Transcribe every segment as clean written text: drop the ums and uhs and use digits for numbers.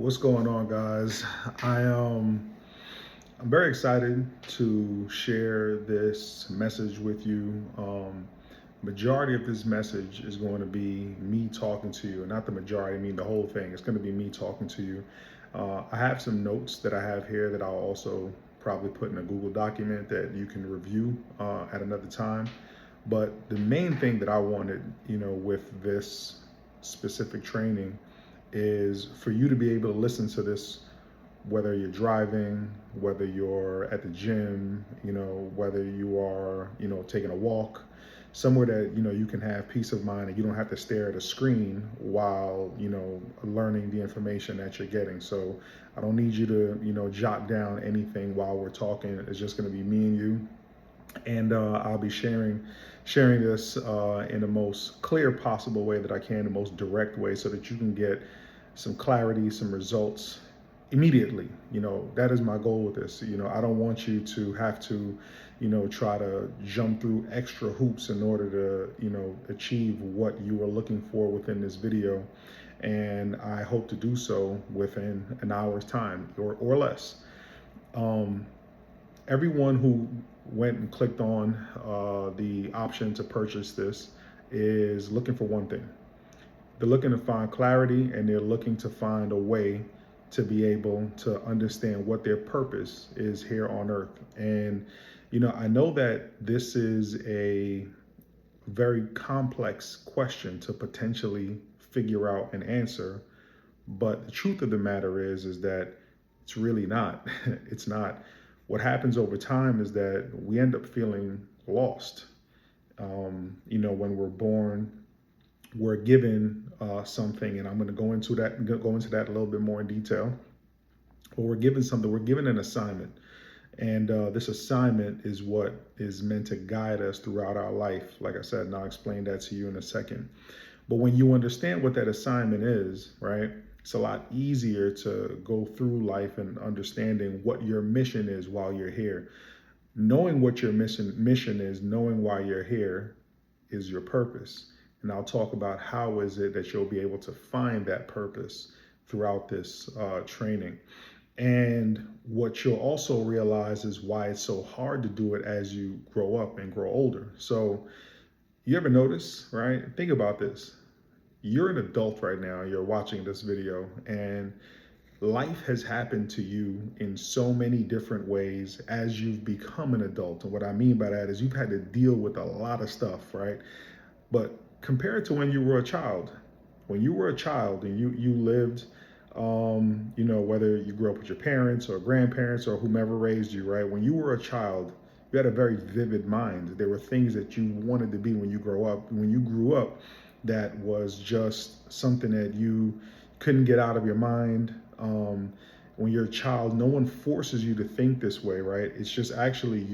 What's going on, guys? I I'm very excited to share this message with you. Majority of this message is going to be me talking to you, and not the majority, I mean the whole thing. It's going to be me talking to you. I have some notes that I have here that I'll also probably put in a Google document that you can review at another time. But the main thing that I wanted, with this specific training is for you to be able to listen to this, whether you're driving, whether you're at the gym, whether you are, taking a walk, somewhere that, you can have peace of mind and you don't have to stare at a screen while, learning the information that you're getting. So I don't need you to, jot down anything while we're talking. It's just going to be me and you. And I'll be sharing this in the most clear possible way that I can, the most direct way, so that you can get some clarity, some results immediately. That is my goal with this. I don't want you to have to, try to jump through extra hoops in order to, achieve what you are looking for within this video. And I hope to do so within an hour's time or less. Um, Everyone who went and clicked on the option to purchase this is looking for one thing. They're looking to find clarity, and they're looking to find a way to be able to understand what their purpose is here on earth. And, I know that this is a very complex question to potentially figure out and answer, but the truth of the matter is that it's really not. It's not. What happens over time is that we end up feeling lost. When we're born, we're given something, and I'm going to go into that a little bit more in detail. But we're given something. We're given an assignment, and this assignment is what is meant to guide us throughout our life. Like I said, and I'll explain that to you in a second. But when you understand what that assignment is, right, it's a lot easier to go through life and understanding what your mission is while you're here. Knowing what your mission is, knowing why you're here is your purpose. And I'll talk about how is it that you'll be able to find that purpose throughout this training. And what you'll also realize is why it's so hard to do it as you grow up and grow older. So you ever notice, right? Think about this. You're an adult right now, you're watching this video, and life has happened to you in so many different ways as you've become an adult. And what I mean by that is you've had to deal with a lot of stuff, right? But compared to when you were a child, and you lived, whether you grew up with your parents or grandparents or whomever raised you, right? When you were a child, you had a very vivid mind. There were things that you wanted to be when you grew up, that was just something that you couldn't get out of your mind. When you're a child, no one forces you to think this way, right? It's just actually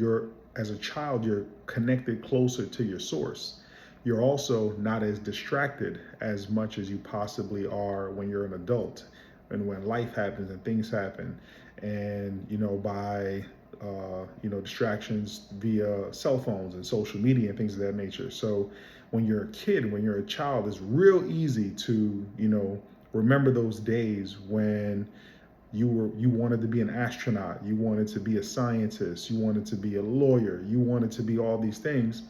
as a child, you're connected closer to your source. You're also not as distracted as much as you possibly are when you're an adult, and when life happens and things happen, and by distractions via cell phones and social media and things of that nature. So when you're a kid, when you're a child, it's real easy to remember those days when you wanted to be an astronaut, you wanted to be a scientist, you wanted to be a lawyer, you wanted to be all these things.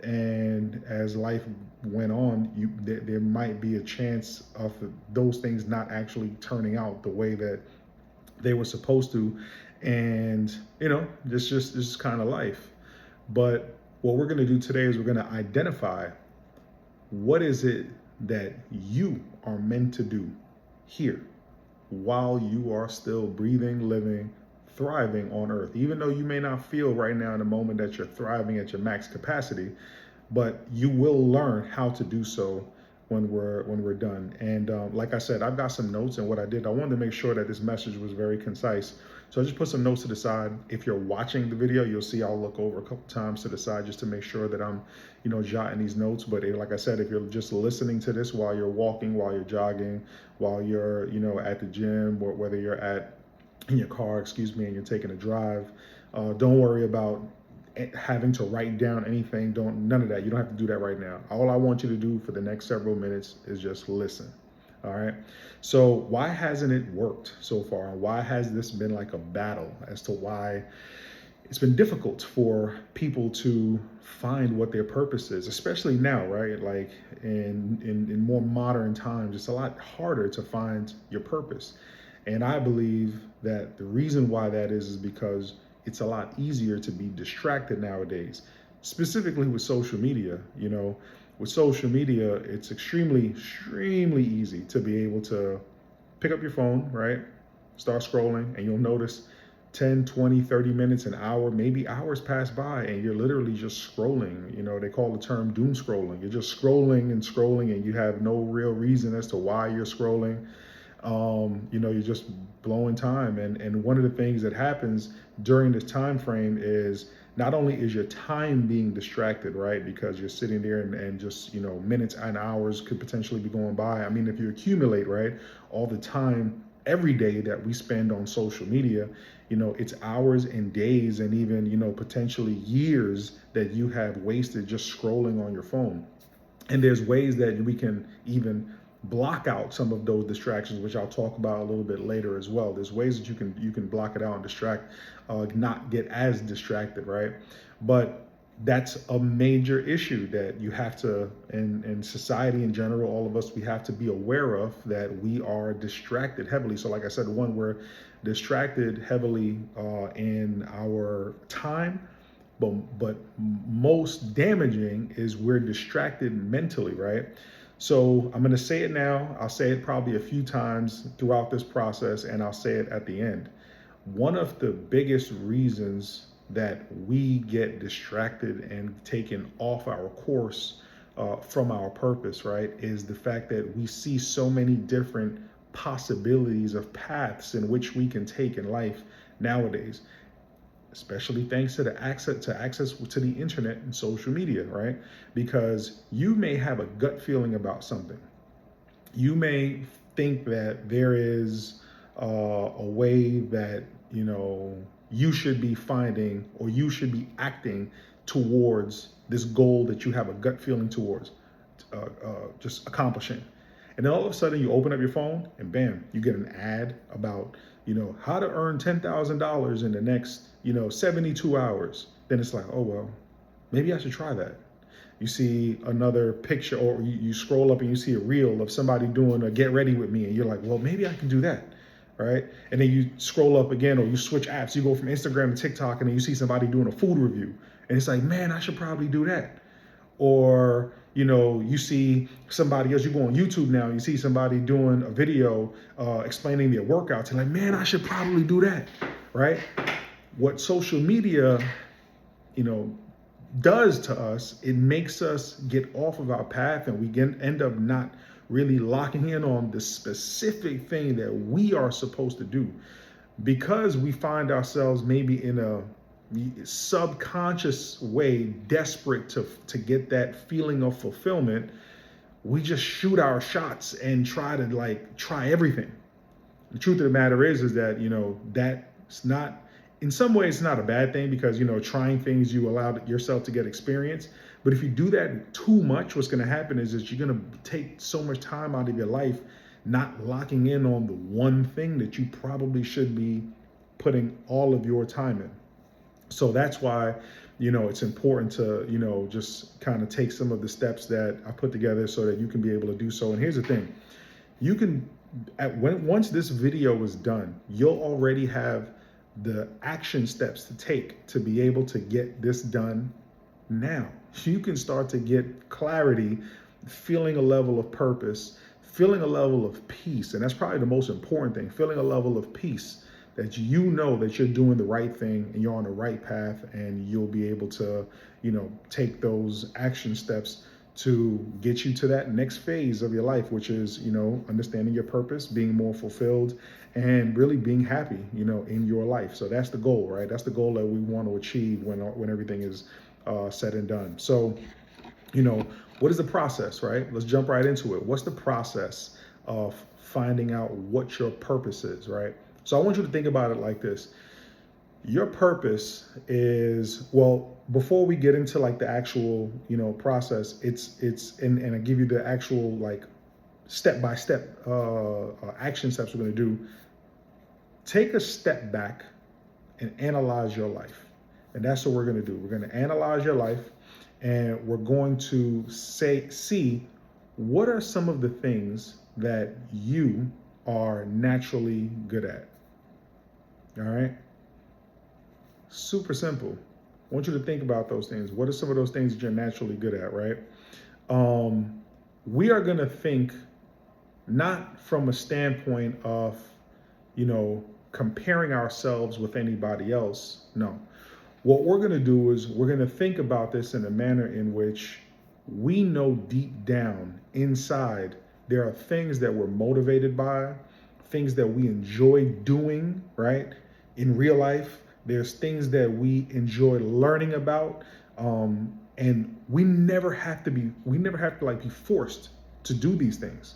And as life went on, there might be a chance of those things not actually turning out the way that they were supposed to. And this is kind of life. But what we're going to do today is we're going to identify what is it that you are meant to do here while you are still breathing, living, thriving on earth. Even though you may not feel right now in the moment that you're thriving at your max capacity, but you will learn how to do so when we're done. And like I said, I've got some notes, and what I wanted to make sure that this message was very concise. So I just put some notes to the side. If you're watching the video, you'll see I'll look over a couple times to the side just to make sure that I'm, jotting these notes. But like I said, if you're just listening to this while you're walking, while you're jogging, while you're, at the gym, or whether you're in your car, and you're taking a drive, don't worry about having to write down anything. None of that. You don't have to do that right now. All I want you to do for the next several minutes is just listen. All right. So why hasn't it worked so far? Why has this been like a battle as to why it's been difficult for people to find what their purpose is, especially now, right? Like in more modern times, it's a lot harder to find your purpose. And I believe that the reason why that is because it's a lot easier to be distracted nowadays, specifically with social media. With social media, it's extremely easy to be able to pick up your phone, right? Start scrolling, and you'll notice 10, 20, 30 minutes, an hour, maybe hours pass by, and you're literally just scrolling. They call the term doom scrolling. You're just scrolling and scrolling, and you have no real reason as to why you're scrolling. You're just blowing time. And one of the things that happens during this time frame is not only is your time being distracted, right? Because you're sitting there and just, minutes and hours could potentially be going by. I mean, if you accumulate, right, all the time every day that we spend on social media, it's hours and days and even, potentially years that you have wasted just scrolling on your phone. And there's ways that we can even block out some of those distractions, which I'll talk about a little bit later as well. There's ways that you can block it out and distract, not get as distracted, right? But that's a major issue that you have to, in society in general, all of us, we have to be aware of, that we are distracted heavily. So like I said, one, we're distracted heavily in our time, but most damaging is we're distracted mentally, right? So I'm going to say it now. I'll say it probably a few times throughout this process, and I'll say it at the end. One of the biggest reasons that we get distracted and taken off our course from our purpose, right, is the fact that we see so many different possibilities of paths in which we can take in life nowadays, especially thanks to the access to the internet and social media, right? Because you may have a gut feeling about something. You may think that there is a way that you should be finding, or you should be acting towards this goal that you have a gut feeling towards, just accomplishing. And then all of a sudden you open up your phone and bam, you get an ad about, how to earn $10,000 in the next, 72 hours. Then it's like, oh, well, maybe I should try that. You see another picture, or you scroll up and you see a reel of somebody doing a get ready with me, and you're like, well, maybe I can do that, right? And then you scroll up again, or you switch apps, you go from Instagram to TikTok, and then you see somebody doing a food review, and it's like, man, I should probably do that. Or you see somebody else, you go on YouTube now, you see somebody doing a video explaining their workouts, and like, man, I should probably do that, right? What social media you know does to us, it makes us get off of our path, and we end up not really locking in on the specific thing that we are supposed to do, because we find ourselves maybe in a subconscious way desperate to get that feeling of fulfillment. We just shoot our shots and try everything. The truth of the matter is that that's not, in some ways it's not a bad thing, because trying things, you allow yourself to get experience. But if you do that too much, what's going to happen is that you're going to take so much time out of your life not locking in on the one thing that you probably should be putting all of your time in. So that's why, it's important to, just kind of take some of the steps that I put together so that you can be able to do so. And here's the thing, you can, once this video is done, you'll already have the action steps to take to be able to get this done now. You can start to get clarity, feeling a level of purpose, feeling a level of peace. And that's probably the most important thing, feeling a level of peace, that that you're doing the right thing and you're on the right path, and you'll be able to, take those action steps to get you to that next phase of your life, which is, understanding your purpose, being more fulfilled, and really being happy, in your life. So that's the goal, right? That's the goal that we want to achieve when everything is said and done. So, what is the process, right? Let's jump right into it. What's the process of finding out what your purpose is, right? So I want you to think about it like this. Your purpose is, well, before we get into like the actual, process, it's and I give you the actual like step-by-step action steps we're going to do. Take a step back and analyze your life. And that's what we're going to do. We're going to analyze your life, and we're going to see what are some of the things that you are naturally good at. All right? Super simple. I want you to think about those things. What are some of those things that you're naturally good at, right? We are going to think not from a standpoint of, comparing ourselves with anybody else. No. What we're going to do is we're going to think about this in a manner in which we know deep down inside there are things that we're motivated by, things that we enjoy doing, right? In real life, there's things that we enjoy learning about, and we never have to be forced to do these things.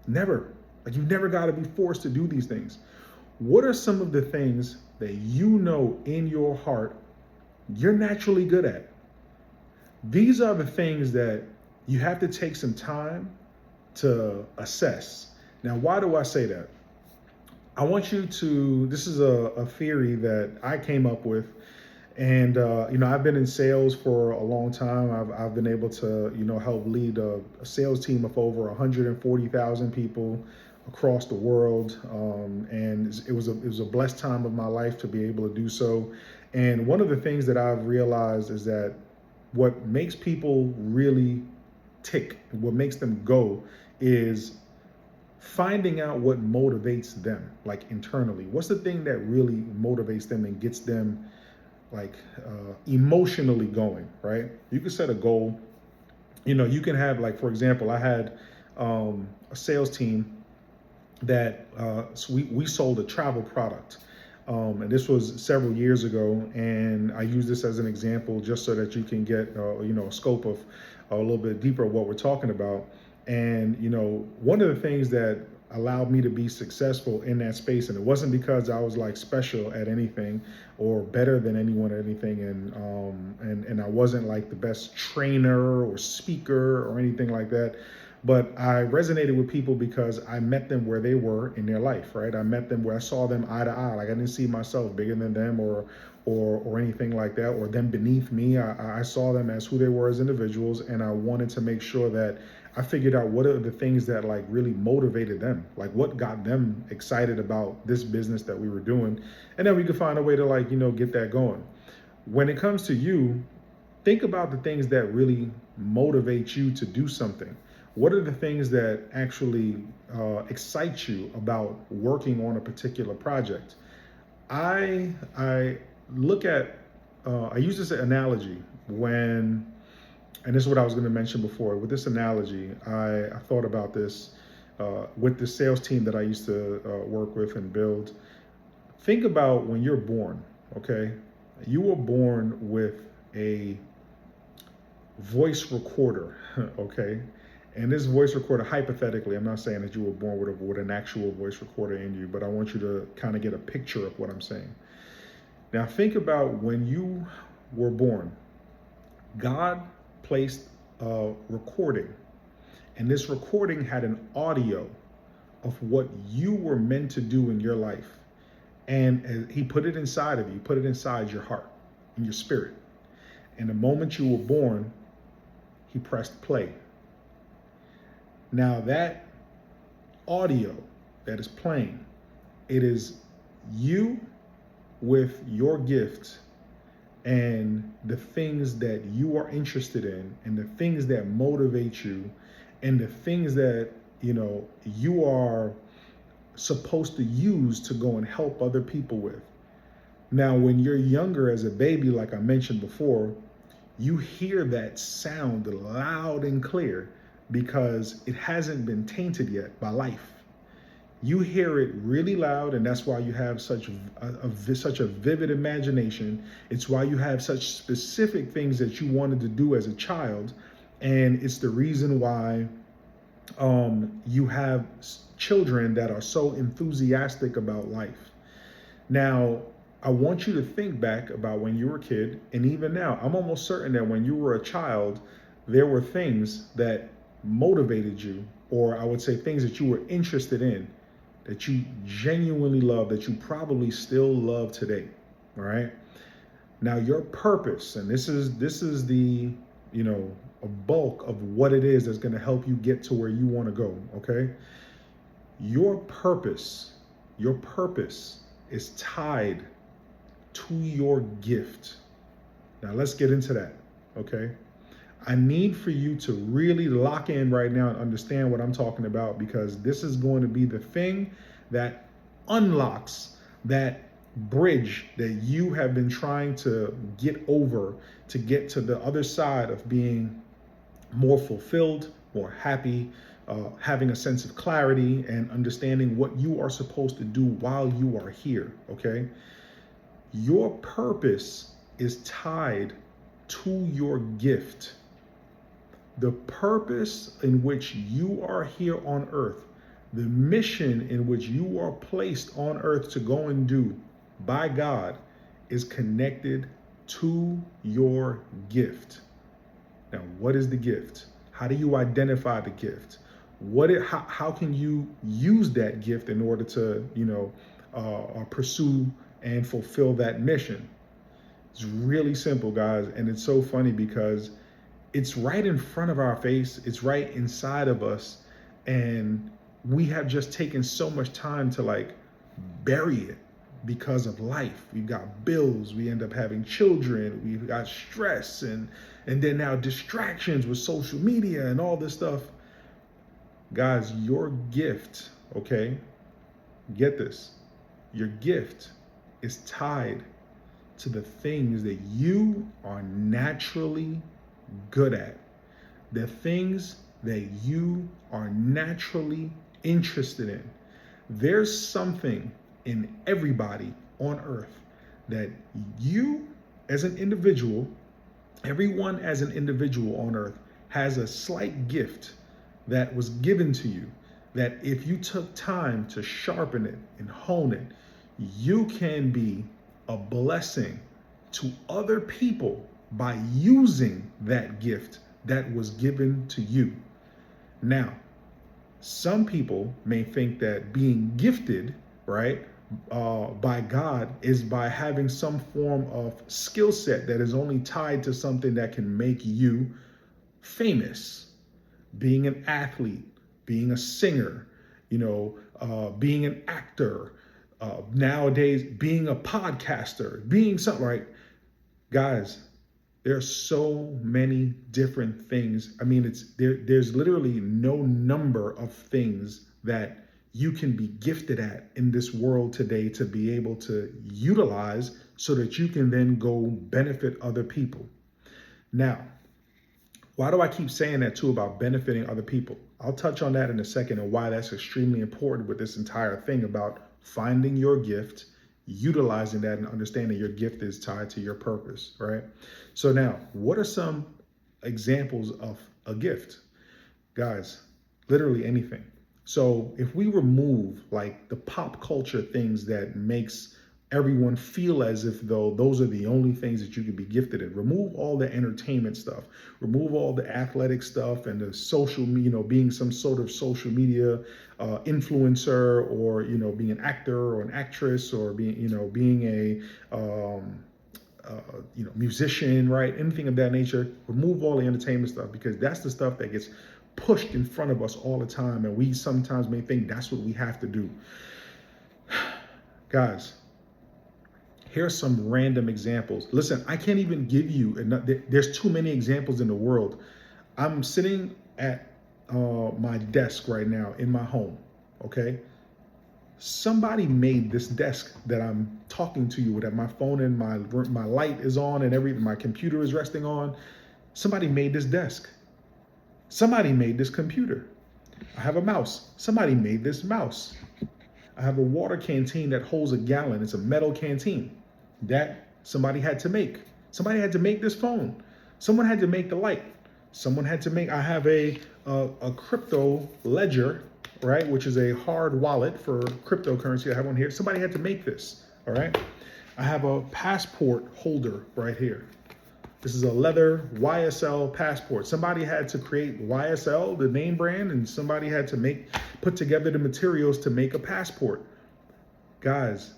Never. Like, you've never got to be forced to do these things. What are some of the things that you know in your heart you're naturally good at? These are the things that you have to take some time to assess. Now, why do I say that? I want you to, this is a theory that I came up with. And, I've been in sales for a long time. I've been able to, help lead a sales team of over 140,000 people across the world. And it was a blessed time of my life to be able to do so. And one of the things that I've realized is that what makes people really tick, what makes them go, is finding out what motivates them, like internally. What's the thing that really motivates them and gets them emotionally going, right? You can set a goal. You can have, like, for example, I had a sales team that we sold a travel product. And this was several years ago. And I use this as an example just so that you can get, a scope of a little bit deeper of what we're talking about. And, one of the things that allowed me to be successful in that space, and it wasn't because I was like special at anything or better than anyone at anything, and I wasn't like the best trainer or speaker or anything like that, but I resonated with people because I met them where they were in their life, right? I met them where I saw them eye to eye. Like, I didn't see myself bigger than them or anything like that, or them beneath me. I saw them as who they were as individuals, and I wanted to make sure that I figured out what are the things that like really motivated them, like what got them excited about this business that we were doing. And then we could find a way to get that going. When it comes to you, think about the things that really motivate you to do something. What are the things that actually excite you about working on a particular project? I look at, I use this analogy and this is what I was going to mention before. With this analogy, I thought about this with the sales team that I used to work with and build. Think about when you're born, okay? You were born with a voice recorder, okay? And this voice recorder, hypothetically, I'm not saying that you were born with an actual voice recorder in you, but I want you to kind of get a picture of what I'm saying. Now, think about when you were born. God placed a recording, and this recording had an audio of what you were meant to do in your life. And he put it inside of you, put it inside your heart and your spirit. And the moment you were born, he pressed play. Now that audio that is playing, it is you with your gifts and the things that you are interested in and the things that motivate you and the things that you are supposed to use to go and help other people with. Now, when you're younger as a baby, like I mentioned before, you hear that sound loud and clear because it hasn't been tainted yet by life. You hear it really loud, and that's why you have such a vivid imagination. It's why you have such specific things that you wanted to do as a child, and it's the reason why you have children that are so enthusiastic about life. Now, I want you to think back about when you were a kid, and even now, I'm almost certain that when you were a child, there were things that motivated you or I would say things that you were interested in, that you genuinely love, that you probably still love today. All right. Now your purpose, and this is the, a bulk of what it is that's going to help you get to where you want to go. Okay. Your purpose is tied to your gift. Now let's get into that. Okay. I need for you to really lock in right now and understand what I'm talking about, because this is going to be the thing that unlocks that bridge that you have been trying to get over to get to the other side of being more fulfilled, more happy, having a sense of clarity and understanding what you are supposed to do while you are here. Okay. Your purpose is tied to your gift. The purpose in which you are here on earth, the mission in which you are placed on earth to go and do by God, is connected to your gift. Now, what is the gift? How do you identify the gift? How can you use that gift in order to, pursue and fulfill that mission? It's really simple, guys. And it's so funny because it's right in front of our face. It's right inside of us. And we have just taken so much time to bury it because of life. We've got bills. We end up having children. We've got stress and then now distractions with social media and all this stuff. Guys, your gift, okay? Get this. Your gift is tied to the things that you are naturally good at, the things that you are naturally interested in. There's something in everybody on earth that you as an individual, everyone as an individual on earth has a slight gift that was given to you, that if you took time to sharpen it and hone it, you can be a blessing to other people by using that gift that was given to you. Now, some people may think that being gifted, right, by God is by having some form of skill set that is only tied to something that can make you famous. Being an athlete, being a singer, being an actor, nowadays being a podcaster, being something, right? Guys, there are so many different things. I mean, there's literally no number of things that you can be gifted at in this world today to be able to utilize so that you can then go benefit other people. Now, why do I keep saying that too about benefiting other people? I'll touch on that in a second and why that's extremely important with this entire thing about finding your gift, utilizing that, and understanding your gift is tied to your purpose, right? So now, what are some examples of a gift? Guys, literally anything. So if we remove the pop culture things that makes everyone feel as if though those are the only things that you could be gifted in, remove all the entertainment stuff, remove all the athletic stuff and the social, being some sort of social media influencer, or, being an actor or an actress, or being a, musician, right? Anything of that nature. Remove all the entertainment stuff, because that's the stuff that gets pushed in front of us all the time. And we sometimes may think that's what we have to do. Guys, here's some random examples. Listen, I can't even give you enough. There's too many examples in the world. I'm sitting at my desk right now in my home, okay? Somebody made this desk that I'm talking to you with, that my phone and my light is on and everything, my computer is resting on. Somebody made this desk. Somebody made this computer. I have a mouse. Somebody made this mouse. I have a water canteen that holds a gallon. It's a metal canteen that somebody had to make. Somebody had to make this phone. Someone had to make the light. Someone had to make, I have a crypto ledger, right? Which is a hard wallet for cryptocurrency. I have one here. Somebody had to make this, all right? I have a passport holder right here. This is a leather YSL passport. Somebody had to create YSL, the name brand, and somebody had to put together the materials to make a passport. Guys,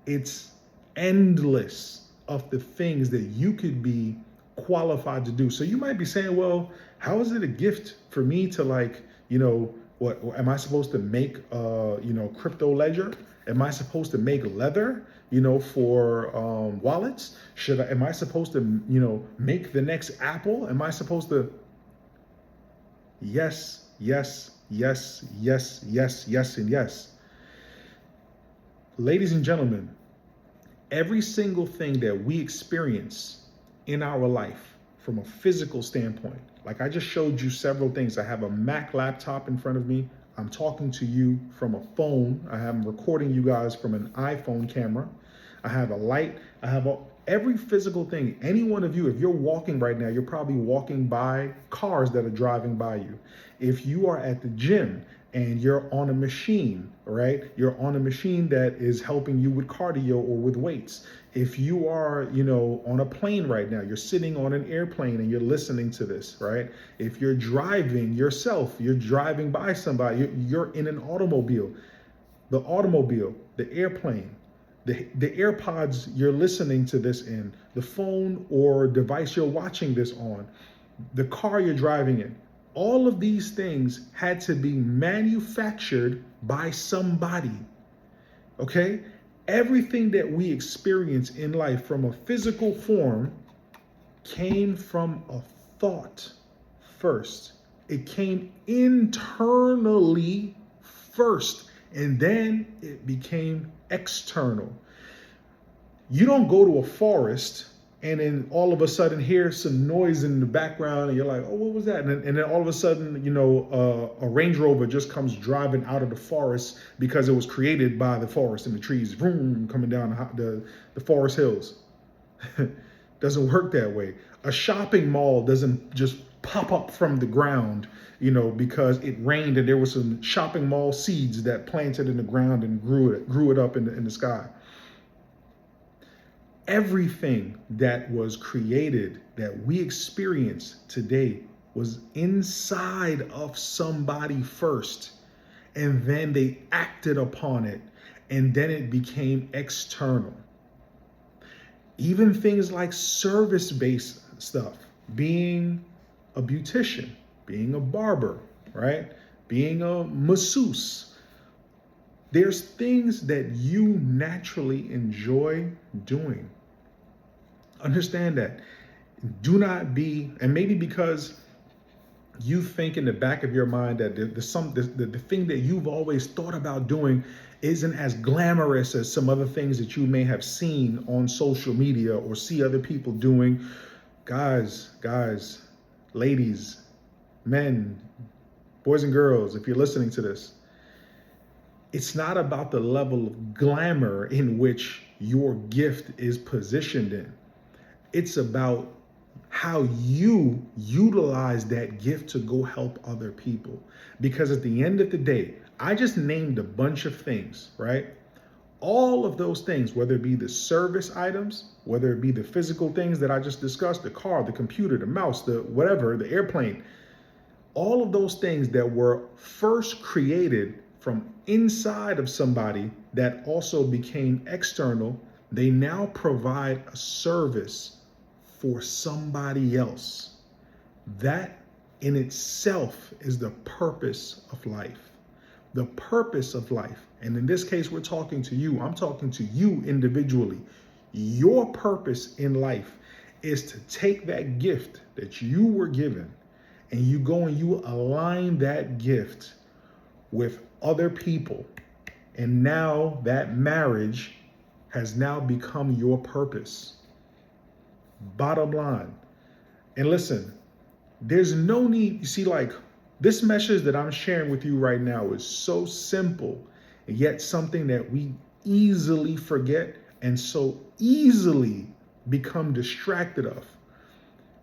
it's endless of the things that you could be qualified to do. So you might be saying, well, how is it a gift for me to what am I supposed to make crypto ledger? Am I supposed to make leather, for wallets? Am I supposed to, make the next Apple? Am I supposed to? Yes, yes, yes, yes, yes, yes, and yes. Ladies and gentlemen, every single thing that we experience in our life from a physical standpoint, like I just showed you several things. I have a Mac laptop in front of me. I'm talking to you from a phone. I'm recording you guys from an iPhone camera. I have a light. I have every physical thing. Any one of you, if you're walking right now, you're probably walking by cars that are driving by you. If you are at the gym and you're on a machine, right? You're on a machine that is helping you with cardio or with weights. If you are, on a plane right now, you're sitting on an airplane and you're listening to this, right? If you're driving yourself, you're driving by somebody, you're in an automobile, the airplane, the AirPods you're listening to this in, the phone or device you're watching this on, the car you're driving in. All of these things had to be manufactured by somebody, okay? Everything that we experience in life from a physical form came from a thought first. It came internally first, and then it became external. You don't go to a forest and then all of a sudden hear some noise in the background and you're like, oh, what was that? And then all of a sudden, a Range Rover just comes driving out of the forest because it was created by the forest and the trees, vroom, coming down the forest hills. Doesn't work that way. A shopping mall doesn't just pop up from the ground, because it rained and there was some shopping mall seeds that planted in the ground and grew it up in the sky. Everything that was created that we experience today was inside of somebody first, and then they acted upon it, and then it became external. Even things like service-based stuff, being a beautician, being a barber, right? Being a masseuse. There's things that you naturally enjoy doing. Understand that. Do not be, and maybe because you think in the back of your mind that the thing that you've always thought about doing isn't as glamorous as some other things that you may have seen on social media or see other people doing. Guys, ladies, men, boys and girls, if you're listening to this, it's not about the level of glamour in which your gift is positioned in. It's about how you utilize that gift to go help other people. Because at the end of the day, I just named a bunch of things, right? All of those things, whether it be the service items, whether it be the physical things that I just discussed, the car, the computer, the mouse, the whatever, the airplane, all of those things that were first created from inside of somebody that also became external, they now provide a service for somebody else. That in itself is the purpose of life. The purpose of life. And in this case, we're talking to you. I'm talking to you individually. Your purpose in life is to take that gift that you were given and you go and you align that gift with other people. And now that marriage has now become your purpose. Bottom line. And listen, there's no need, you see, like this message that I'm sharing with you right now is so simple, yet something that we easily forget and so easily become distracted of.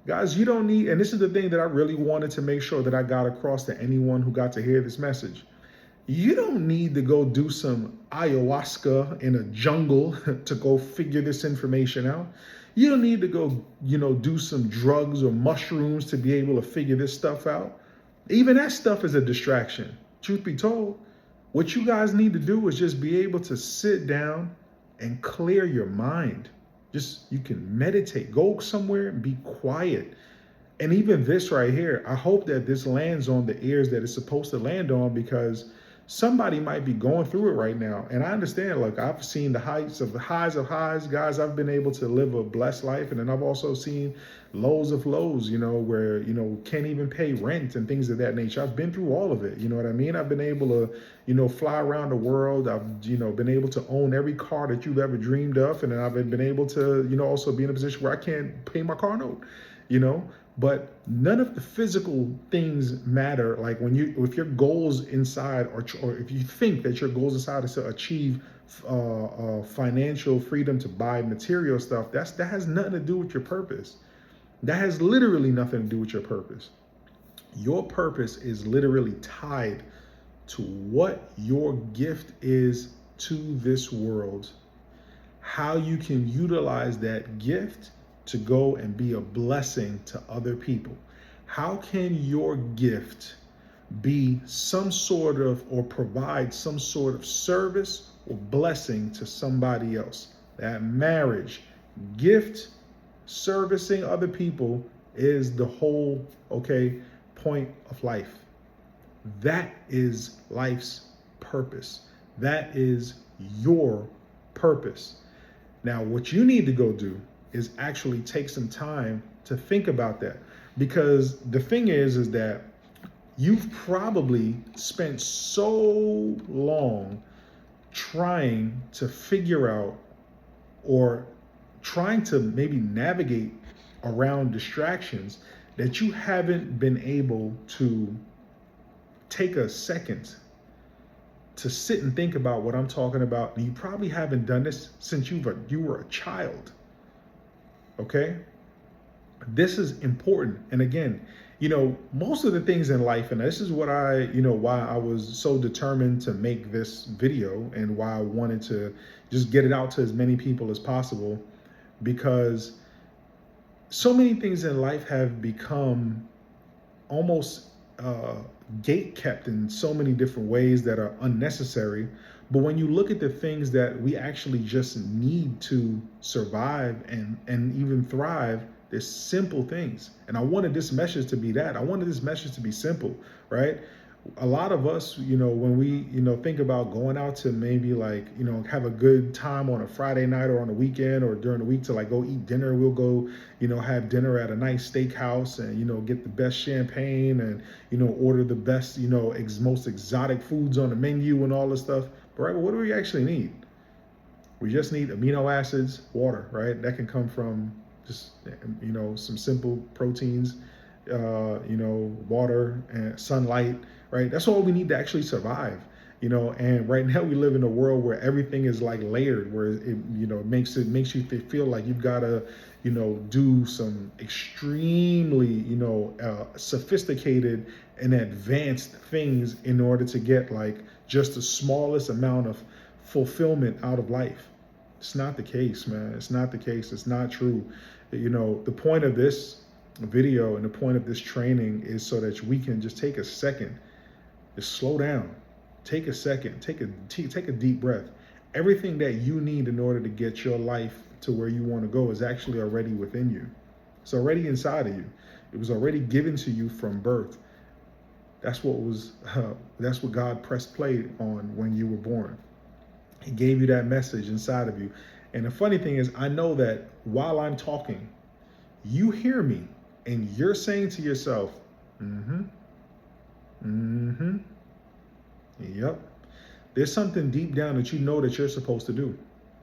Guys, you don't need, and this is the thing that I really wanted to make sure that I got across to anyone who got to hear this message. You don't need to go do some ayahuasca in a jungle to go figure this information out. You don't need to go, do some drugs or mushrooms to be able to figure this stuff out. Even that stuff is a distraction. Truth be told, what you guys need to do is just be able to sit down and clear your mind. Just you can meditate, go somewhere and be quiet. And even this right here, I hope that this lands on the ears that it's supposed to land on, because somebody might be going through it right now. And I understand, look, I've seen the highs of highs, guys. I've been able to live a blessed life. And then I've also seen lows of lows, where, can't even pay rent and things of that nature. I've been through all of it. You know what I mean? I've been able to, fly around the world. I've, been able to own every car that you've ever dreamed of. And then I've been able to, also be in a position where I can't pay my car note, but none of the physical things matter. Like if your goals inside, or if you think that your goals inside is to achieve financial freedom to buy material stuff, that has nothing to do with your purpose. That has literally nothing to do with your purpose. Your purpose is literally tied to what your gift is to this world, how you can utilize that gift to go and be a blessing to other people. How can your gift be some sort of, or provide some sort of service or blessing to somebody else? That marriage, gift, servicing other people is the whole, point of life. That is life's purpose. That is your purpose. Now, what you need to go do is actually take some time to think about that. Because the thing is that you've probably spent so long trying to figure out, or trying to maybe navigate around distractions, that you haven't been able to take a second to sit and think about what I'm talking about. And you probably haven't done this since you were a child. Okay? This is important. And again, most of the things in life, and this is what why I was so determined to make this video, and why I wanted to just get it out to as many people as possible, because so many things in life have become almost gate kept in so many different ways that are unnecessary. But when you look at the things that we actually just need to survive and even thrive, there's simple things. And I wanted this message to be that. I wanted this message to be simple, right? A lot of us, when we, think about going out to maybe have a good time on a Friday night or on a weekend or during the week to go eat dinner, we'll go, have dinner at a nice steakhouse and, get the best champagne and, order the best, most exotic foods on the menu and all this stuff. But right, what do we actually need? We just need amino acids, water, right? That can come from just, some simple proteins, water and sunlight, right? That's all we need to actually survive, and right now we live in a world where everything is layered, where it makes you feel like you've got to, do some extremely, sophisticated and advanced things in order to get just the smallest amount of fulfillment out of life. It's not the case, man. It's not the case. It's not true. The point of this video and the point of this training is so that we can just take a second, just slow down, take a second, take a deep breath. Everything that you need in order to get your life to where you want to go is actually already within you. It's already inside of you. It was already given to you from birth. That's what God pressed play on when you were born. He gave you that message inside of you. And the funny thing is, I know that while I'm talking, you hear me and you're saying to yourself, yep. There's something deep down that that you're supposed to do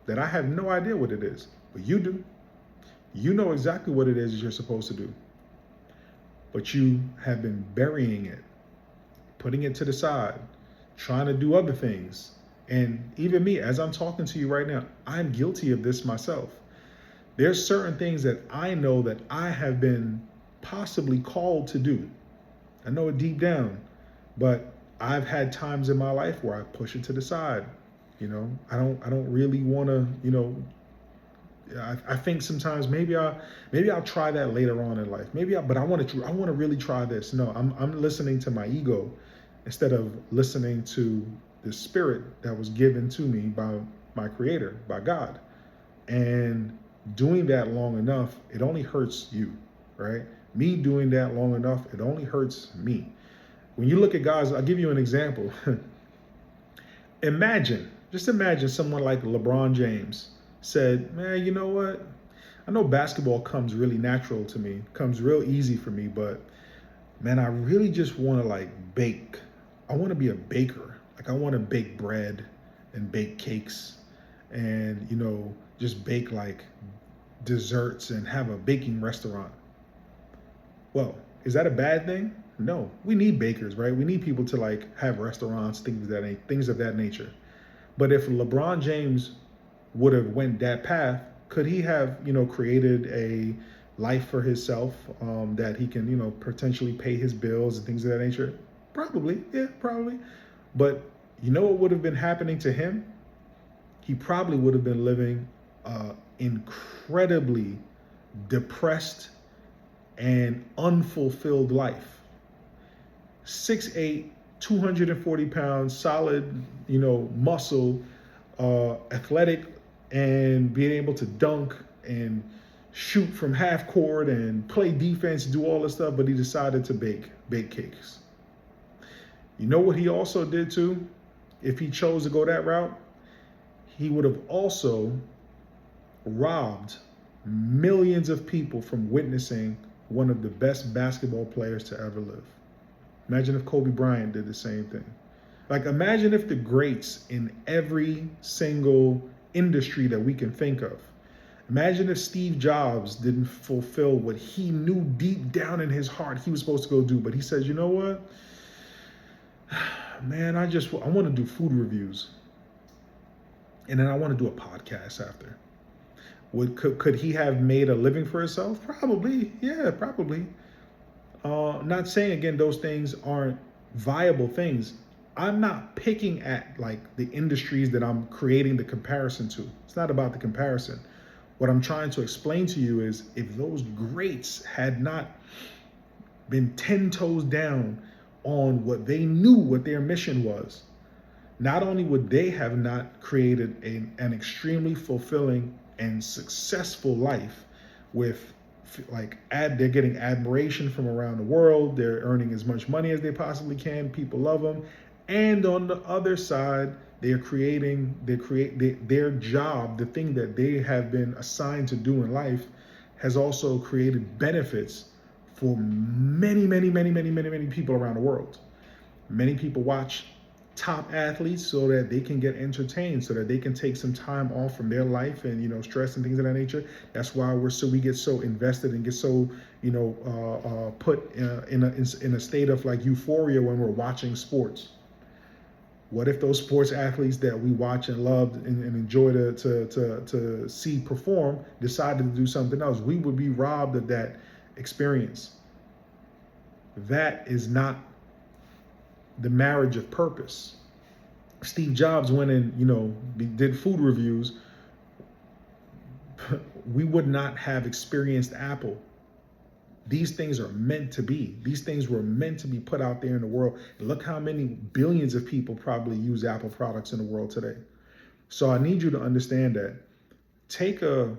that I have no idea what it is, but you do. You know exactly what it is that you're supposed to do, but you have been burying it, putting it to the side, trying to do other things. And even me, as I'm talking to you right now, I'm guilty of this myself. There's certain things that I know that I have been possibly called to do. I know it deep down, but I've had times in my life where I push it to the side. I don't really want to, I think sometimes maybe I'll try that later on in life. But I want to really try this. No, I'm listening to my ego instead of listening to the spirit that was given to me by my creator, by God. And doing that long enough, it only hurts you, right? Me doing that long enough, it only hurts me. When you look at guys, I'll give you an example. Just imagine someone like LeBron James said, man, you know what? I know basketball comes really natural to me, comes real easy for me, but man, I really just want to like bake. I want to be a baker. Like I want to bake bread and bake cakes and, just bake like desserts and have a baking restaurant. Well, is that a bad thing? No. We need bakers, right? We need people to like have restaurants, things of that nature. But if LeBron James would have went that path, could he have, created a life for himself that he can, potentially pay his bills and things of that nature? Probably, yeah, probably. But you know what would have been happening to him? He probably would have been living incredibly depressed and unfulfilled life. 6'8", 240 pounds, solid, muscle, athletic, and being able to dunk and shoot from half court and play defense, do all this stuff, but he decided to bake cakes. You know what he also did too? If he chose to go that route, he would have also robbed millions of people from witnessing one of the best basketball players to ever live. Imagine if Kobe Bryant did the same thing. Like, imagine if the greats in every single industry that we can think of. Imagine if Steve Jobs didn't fulfill what he knew deep down in his heart he was supposed to go do, but he says, you know what? Man, I want to do food reviews. And then I want to do a podcast after. Could he have made a living for himself? Probably. Yeah, probably. Not saying again those things aren't viable things. I'm not picking at like the industries that I'm creating the comparison to. It's not about the comparison. What I'm trying to explain to you is if those greats had not been 10 toes down on what they knew what their mission was, not only would they have not created an extremely fulfilling and successful life with they're getting admiration from around the world, they're earning as much money as they possibly can, people love them, and on the other side their job, the thing that they have been assigned to do in life, has also created benefits for many people around the world. Many people watch top athletes so that they can get entertained, so that they can take some time off from their life and stress and things of that nature. That's why we get so invested and get so put in a state of like euphoria when we're watching sports. What if those sports athletes that we watch and love and enjoy to see perform decided to do something else? We would be robbed of that experience. That is not the marriage of purpose. Steve Jobs went and did food reviews. We would not have experienced Apple. These things are meant to be. These things were meant to be put out there in the world. And look how many billions of people probably use Apple products in the world today. So I need you to understand that. Take a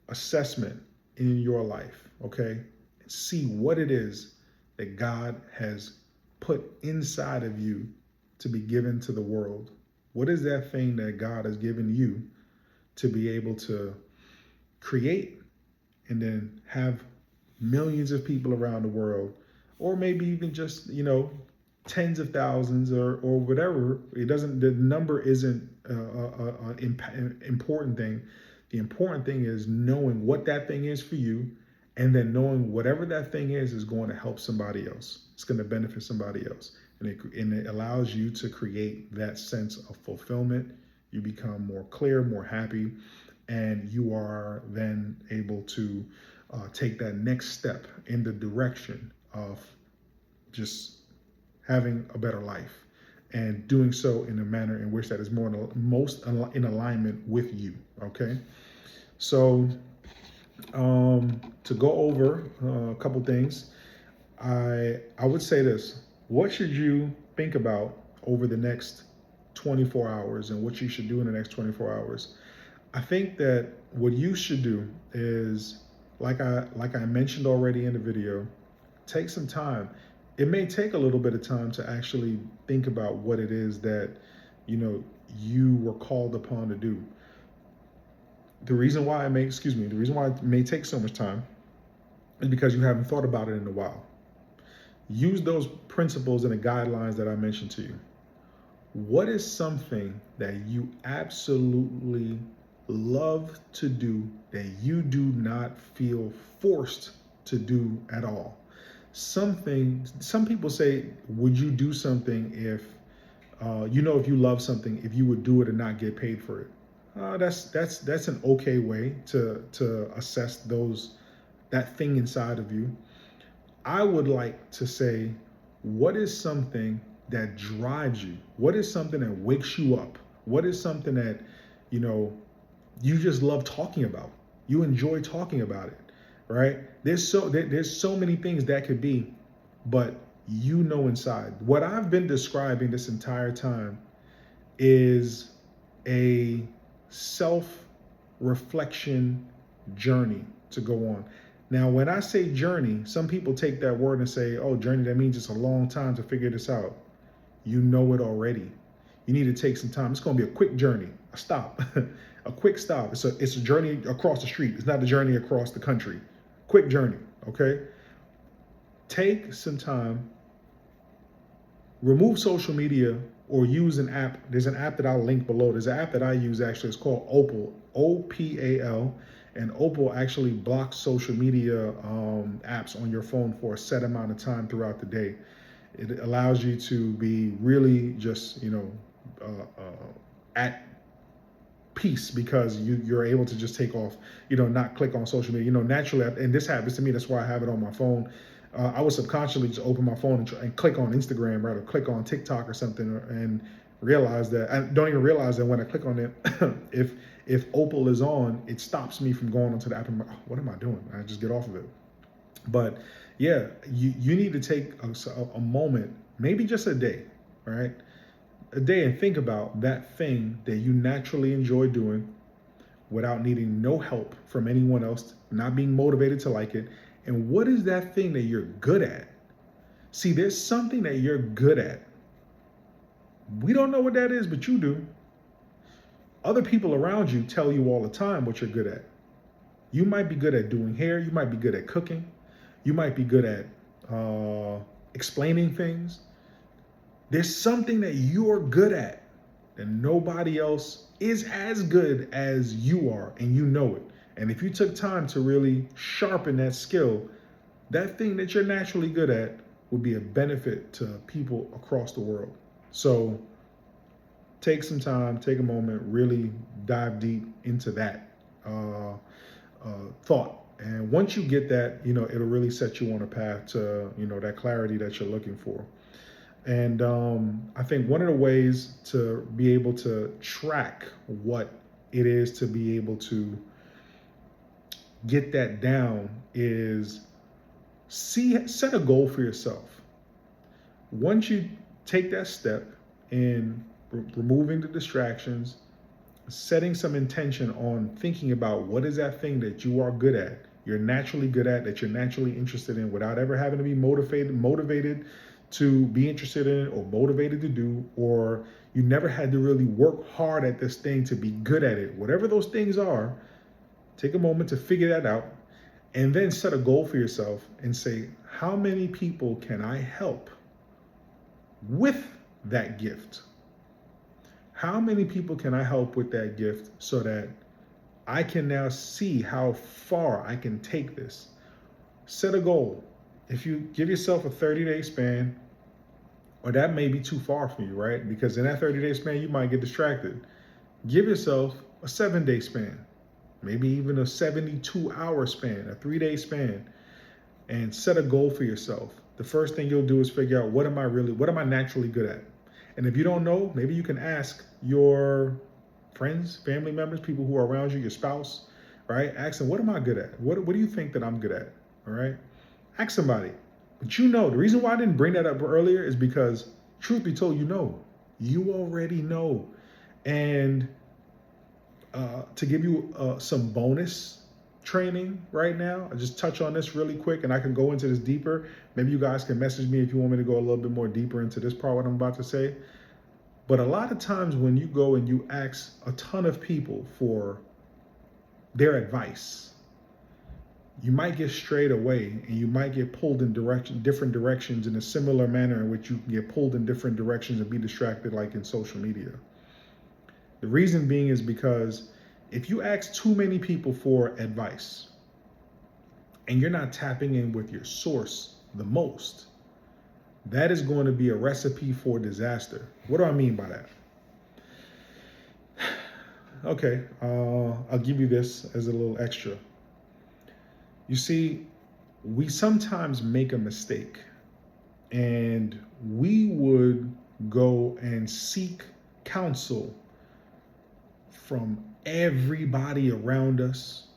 assessment in your life, okay? And see what it is that God has put inside of you to be given to the world. What is that thing that God has given you to be able to create and then have millions of people around the world, or maybe even just tens of thousands or whatever? The number isn't an important thing. The important thing is knowing what that thing is for you, and then knowing whatever that thing is going to help somebody else. It's going to benefit somebody else. And it allows you to create that sense of fulfillment. You become more clear, more happy, and you are then able to take that next step in the direction of just having a better life, and doing so in a manner in which that is most in alignment with you. Okay. So to go over a couple things, I would say this: what should you think about over the next 24 hours, and what you should do in the next 24 hours? I think that what you should do is, like I mentioned already in the video, take some time. It may take a little bit of time to actually think about what it is that you know you were called upon to do. The reason why it may take so much time is because you haven't thought about it in a while. Use those principles and the guidelines that I mentioned to you. What is something that you absolutely love to do that you do not feel forced to do at all? Some people say, would you do something if, if you love something, if you would do it and not get paid for it? That's an okay way to assess that thing inside of you. I would like to say, what is something that drives you? What is something that wakes you up? What is something that, you know, you just love talking about? You enjoy talking about it, right? There's so many things that could be, but inside. What I've been describing this entire time is a self-reflection journey to go on. Now, when I say journey, some people take that word and say, oh, journey, that means it's a long time to figure this out. You know it already. You need to take some time. It's going to be a quick journey, a stop, a quick stop. It's a journey across the street. It's not a journey across the country. Quick journey, okay? Take some time, remove social media or use an app. There's an app that I'll link below. There's an app that I use actually. It's called Opal, OPAL. And Opal actually blocks social media apps on your phone for a set amount of time throughout the day. It allows you to be really just, at peace because you're able to just take off, not click on social media. Naturally, and this happens to me. That's why I have it on my phone. I would subconsciously just open my phone and click on Instagram, right, or click on TikTok or something, and realize that I don't even realize that when I click on it, if Opal is on, it stops me from going onto the app. And I'm like, oh, what am I doing? I just get off of it. But yeah, you need to take a moment, maybe just a day, right? A day, and think about that thing that you naturally enjoy doing without needing no help from anyone else, not being motivated to like it. And what is that thing that you're good at? See, there's something that you're good at. We don't know what that is, but you do. Other people around you tell you all the time what you're good at. You might be good at doing hair. You might be good at cooking. You might be good at explaining things. There's something that you're good at that nobody else is as good as you are, and you know it. And if you took time to really sharpen that skill, that thing that you're naturally good at would be a benefit to people across the world. So take some time, take a moment, really dive deep into that thought. And once you get that, it'll really set you on a path to, that clarity that you're looking for. And I think one of the ways to be able to track what it is to be able to get that down is set a goal for yourself. Once you take that step in removing the distractions, setting some intention on thinking about what is that thing that you are good at, you're naturally good at, that you're naturally interested in, without ever having to be motivated to be interested in it or motivated to do, or you never had to really work hard at this thing to be good at it. Whatever those things are, take a moment to figure that out, and then set a goal for yourself and say, how many people can I help with that gift? How many people can I help with that gift so that I can now see how far I can take this? Set a goal. If you give yourself a 30-day span, or that may be too far for you, right? Because in that 30-day span, you might get distracted. Give yourself a 7-day span, maybe even a 72-hour span, a 3-day span, and set a goal for yourself. The first thing you'll do is figure out, what am I naturally good at? And if you don't know, maybe you can ask your friends, family members, people who are around you, your spouse, right? Ask them, what am I good at? What do you think that I'm good at? All right. Ask somebody. But you know, the reason why I didn't bring that up earlier is because, truth be told, you already know. And to give you some bonus training right now, I just touch on this really quick and I can go into this deeper. Maybe you guys can message me if you want me to go a little bit more deeper into this part, what I'm about to say. But a lot of times when you go and you ask a ton of people for their advice, you might get strayed away and you might get pulled in different directions in a similar manner in which you can get pulled in different directions and be distracted like in social media. The reason being is because if you ask too many people for advice and you're not tapping in with your source the most, that is going to be a recipe for disaster. What do I mean by that? Okay, I'll give you this as a little extra. You see, we sometimes make a mistake and we would go and seek counsel from everybody around us.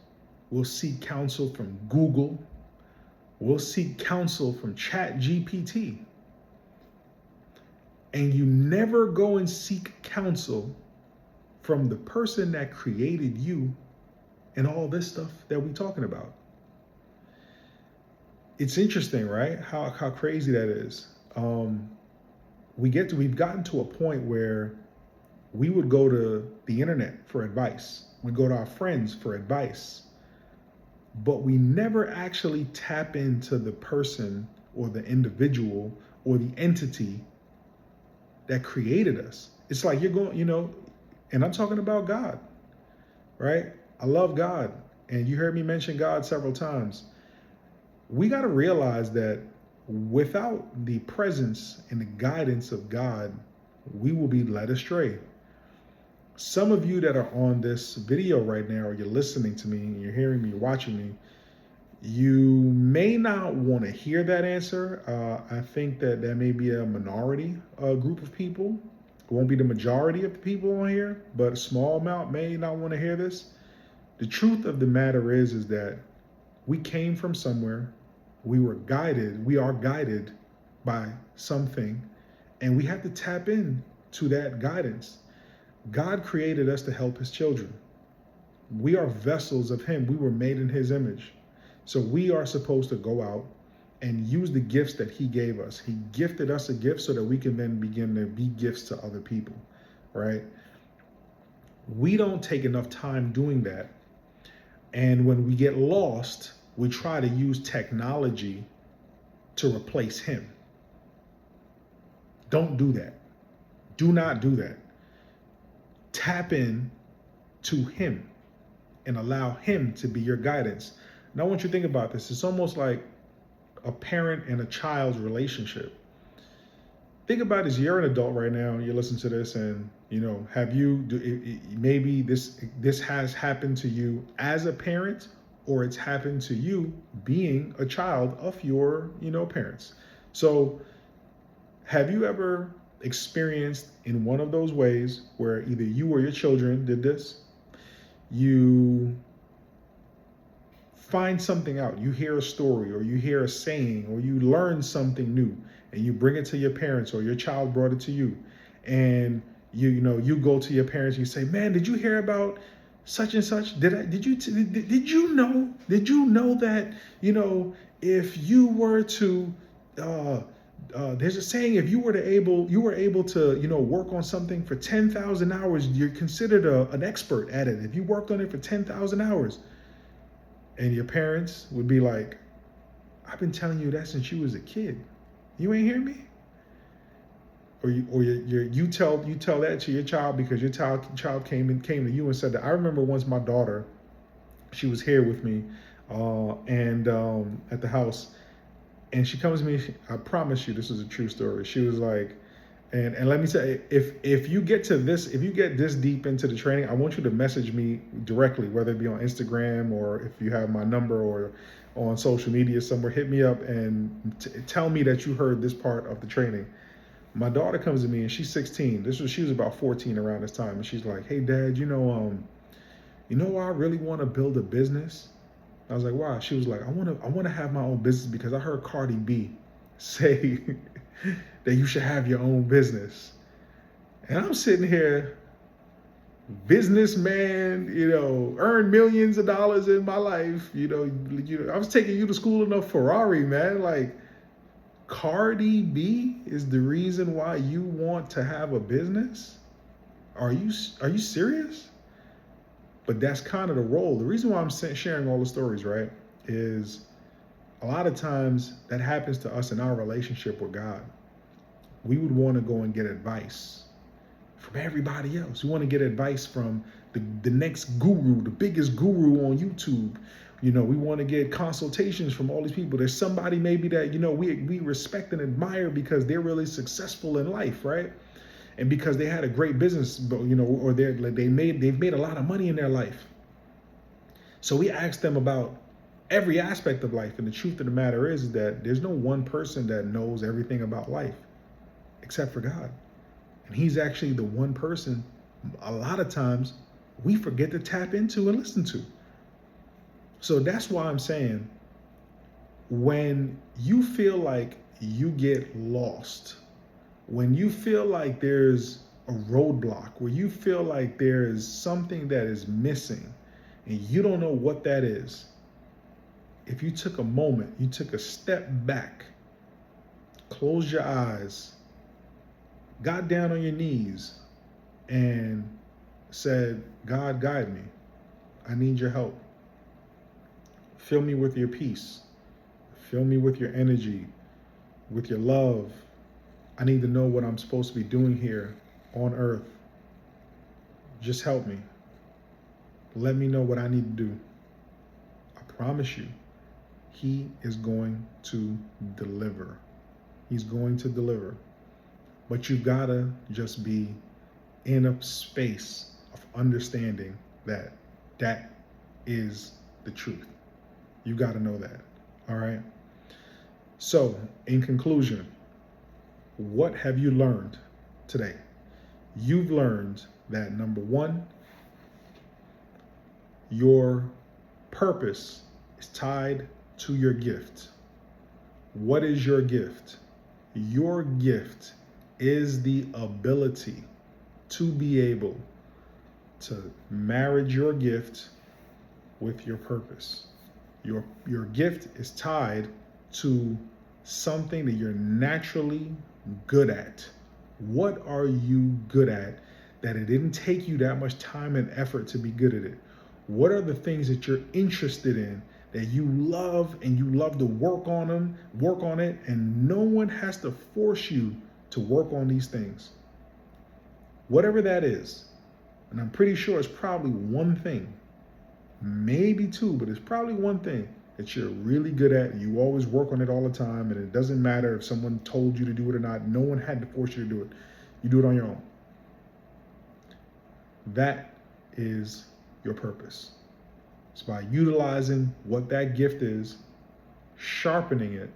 We'll seek counsel from Google. We'll seek counsel from ChatGPT. And you never go and seek counsel from the person that created you and all this stuff that we're talking about. It's interesting, right? How crazy that is. We've gotten to a point where we would go to the internet for advice. We go to our friends for advice, but we never actually tap into the person or the individual or the entity that created us. It's like you're going, and I'm talking about God, right? I love God. And you heard me mention God several times. We got to realize that without the presence and the guidance of God, we will be led astray. Some of you that are on this video right now, or you're listening to me, and you're hearing me, watching me, you may not want to hear that answer. I think that there may be a minority group of people. It won't be the majority of the people on here, but a small amount may not want to hear this. The truth of the matter is that we came from somewhere. We are guided by something, and we have to tap in to that guidance. God created us to help his children. We are vessels of him. We were made in his image. So we are supposed to go out and use the gifts that he gave us. He gifted us a gift so that we can then begin to be gifts to other people, right? We don't take enough time doing that. And when we get lost, we try to use technology to replace him. Don't do that. Do not do that. Tap in to him and allow him to be your guidance. Now, I want you to think about this. It's almost like a parent and a child's relationship. Think about this. You're an adult right now and you listen to this, and maybe this has happened to you as a parent, or it's happened to you being a child of your parents. So have you ever experienced in one of those ways where either you or your children did this? You find something out, you hear a story, or you hear a saying, or you learn something new, and you bring it to your parents, or your child brought it to you, and you go to your parents and you say, man, did you hear about such and such? Did you know that if you were to there's a saying, if you were able to work on something for 10,000 hours, you're considered an expert at it if you worked on it for 10,000 hours. And your parents would be like, I've been telling you that since you was a kid. You ain't hear me? Or you tell that to your child because your child came to you and said that. I remember once my daughter, she was here with me at the house, and she comes to me, I promise you this is a true story. She was like, and let me say, if you get this deep into the training, I want you to message me directly, whether it be on Instagram or if you have my number or on social media somewhere, hit me up and tell me that you heard this part of the training. My daughter comes to me and she's 16. She was about 14 around this time, and she's like, hey Dad, you know why I really want to build a business? I was like, why? She was like, I want to have my own business because I heard Cardi B say that you should have your own business. And I'm sitting here, businessman, earn millions of dollars in my life. I was taking you to school in a Ferrari, man. Like, Cardi B is the reason why you want to have a business? Are you serious? But that's kind of the role. The reason why I'm sharing all the stories, right, is a lot of times that happens to us in our relationship with God. We would want to go and get advice from everybody else. We want to get advice from the next guru, the biggest guru on YouTube. We want to get consultations from all these people. There's somebody maybe that, we respect and admire because they're really successful in life, right? And because they had a great business, or they've made a lot of money in their life. So we ask them about every aspect of life. And the truth of the matter is that there's no one person that knows everything about life except for God. And he's actually the one person a lot of times we forget to tap into and listen to. So that's why I'm saying, when you feel like you get lost, when you feel like there's a roadblock, where you feel like there is something that is missing and you don't know what that is, if you took a moment, you took a step back, closed your eyes, got down on your knees and said, God, guide me. I need your help. Fill me with your peace. Fill me with your energy, with your love. I need to know what I'm supposed to be doing here on earth. Just help me. Let me know what I need to do. I promise you, he is going to deliver. He's going to deliver. But you gotta just be in a space of understanding that that is the truth. You gotta know that. All right. So, in conclusion, what have you learned today? You've learned that, number one, your purpose is tied to your gift. What is your gift? Your gift is the ability to be able to marriage your gift with your purpose. Your gift is tied to something that you're naturally good at. What are you good at that it didn't take you that much time and effort to be good at it? What are the things that you're interested in that you love, and you love to work on it, and no one has to force you to work on these things? Whatever that is, and I'm pretty sure it's probably one thing, maybe two, but it's probably one thing that you're really good at. You always work on it all the time, and it doesn't matter if someone told you to do it or not. No one had to force you to do it. You do it on your own. That is your purpose. It's by utilizing what that gift is, sharpening it,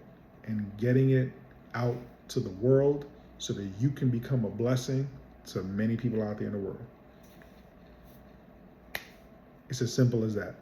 and getting it out to the world so that you can become a blessing to many people out there in the world. It's as simple as that.